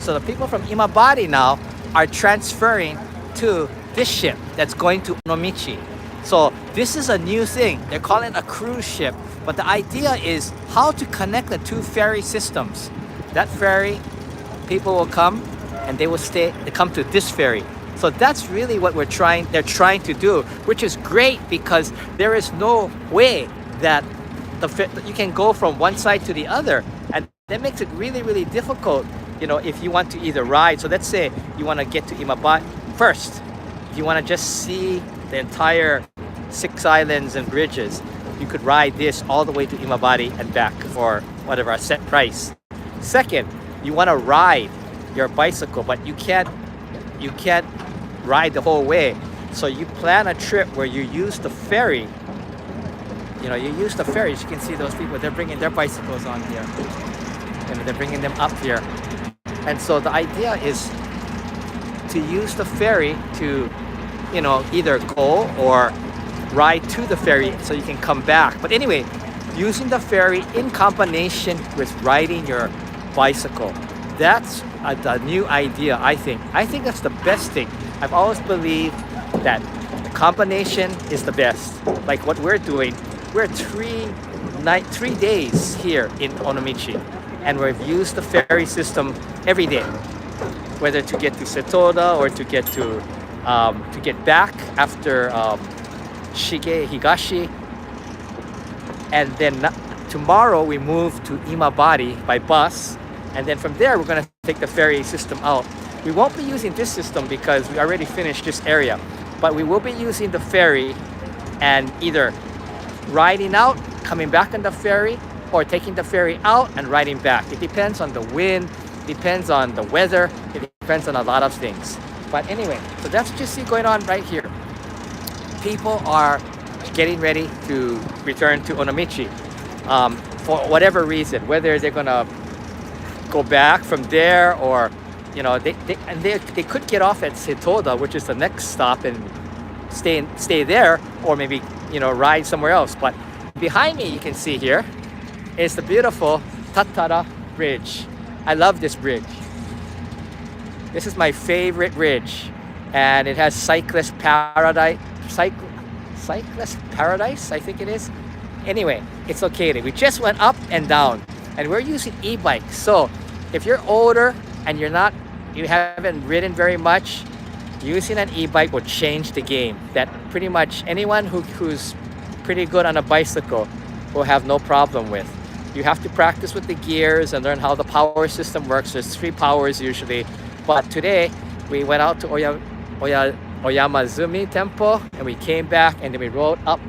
So the people from Imabari now are transferring to this ship that's going to Onomichi. So this is a new thing. They're calling it a cruise ship. But the idea is how to connect the two ferry systems. That ferry, people will come and they come to this ferry. So that's really what they're trying to do, which is great because there is no way that you can go from one side to the other. And that makes it really, really difficult, if you want to either ride. So let's say you want to get to Imabari first. If you want to just see the entire 6 islands and bridges, you could ride this all the way to Imabari and back for whatever, a set price. Second, you want to ride your bicycle, but you can't ride the whole way. So you plan a trip where you use the ferry. You use the ferry. As you can see, those people, they're bringing their bicycles on here. They're bringing them up here. And so the idea is to use the ferry to, either go or ride to the ferry so you can come back. But anyway, using the ferry in combination with riding your bicycle, that's a new idea, I think. I think that's the best thing. I've always believed that the combination is the best. Like what we're doing, we're 3 days here in Onomichi, and we've used the ferry system every day, whether to get to Setoda or to get back after Shige Higashi. And then tomorrow we move to Imabari by bus, and then from there we're going to take the ferry system out. We won't be using this system because we already finished this area, but we will be using the ferry and either riding out, coming back on the ferry, or taking the ferry out and riding back. It depends on the wind, depends on the weather, it depends on a lot of things. But anyway, so that's what you see going on right here. People are getting ready to return to Onomichi for whatever reason, whether they're gonna go back from there or they could get off at Setoda, which is the next stop, and stay there, or maybe ride somewhere else. But behind me, you can see here is the beautiful Tatara Bridge. I love this bridge. This is my favorite bridge, and it has cyclist paradise. Cyclist paradise, I think it is. Anyway, it's located. We just went up and down, and we're using e-bikes. So if you're older and you haven't ridden very much, using an e-bike will change the game. That pretty much anyone who's pretty good on a bicycle will have no problem with. You have to practice with the gears and learn how the power system works. There's 3 powers usually. But today we went out to Oyamazumi Temple, and we came back, and then we rode up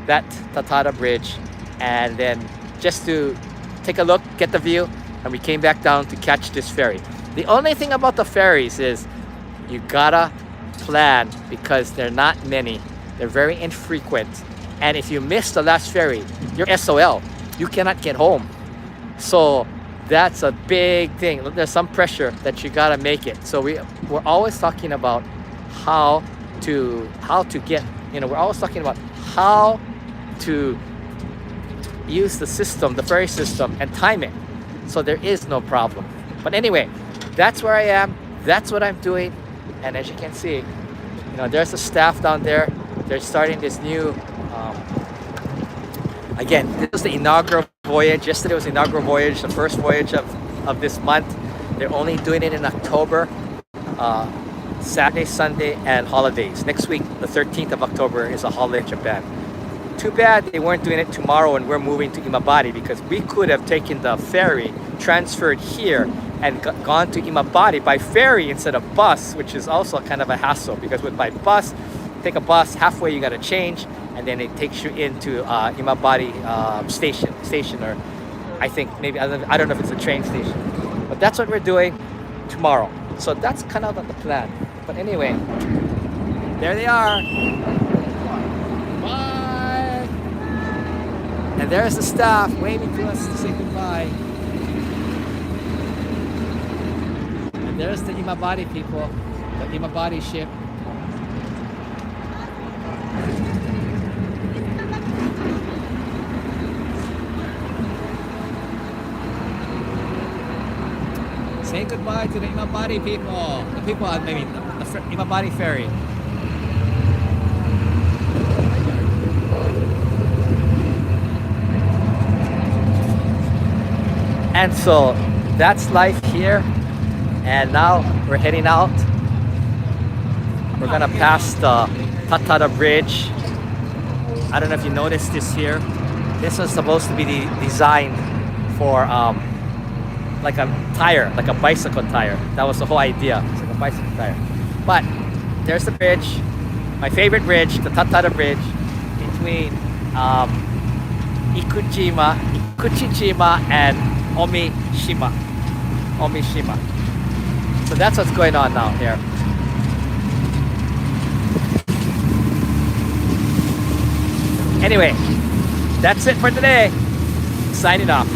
that Tatara Bridge, and then just to take a look, get the view, and we came back down to catch this ferry. The only thing about the ferries is you gotta plan because they're not many. They're very infrequent. And if you miss the last ferry, you're SOL. You cannot get home. So that's a big thing. There's some pressure that you gotta make it. So we're always talking about how to get, we're always talking about how to use the system, the ferry system, and time it. So there is no problem. But anyway, that's where I am. That's what I'm doing. And as you can see, there's the staff down there. They're starting this new, again, this was the inaugural voyage. Yesterday was the inaugural voyage, the first voyage of this month. They're only doing it in October, Saturday, Sunday, and holidays. Next week, the 13th of October, is a holiday in Japan. Too bad they weren't doing it tomorrow and we're moving to Imabari, because we could have taken the ferry, transferred here, and gone to Imabari by ferry instead of bus, which is also kind of a hassle, because by bus, take a bus, halfway you got to change, and then it takes you into Imabari station, or I think maybe, I don't know if it's a train station. But that's what we're doing tomorrow. So that's kind of the plan. But anyway, there they are. Bye! And there's the staff waving to us to say goodbye. And there's the Imabari people, the Imabari ship. say goodbye to the Imabari people. The people on maybe the Imabari ferry. And so that's life here. And now we're heading out. We're gonna pass the Tatara Bridge. I don't know if you noticed this here. This was supposed to be designed for like a tire, like a bicycle tire. That was the whole idea. It's like a bicycle tire. But there's the bridge, my favorite bridge, the Tatara Bridge, between Ikuchijima and Omishima. So that's what's going on now here. Anyway, that's it for today. Signing off.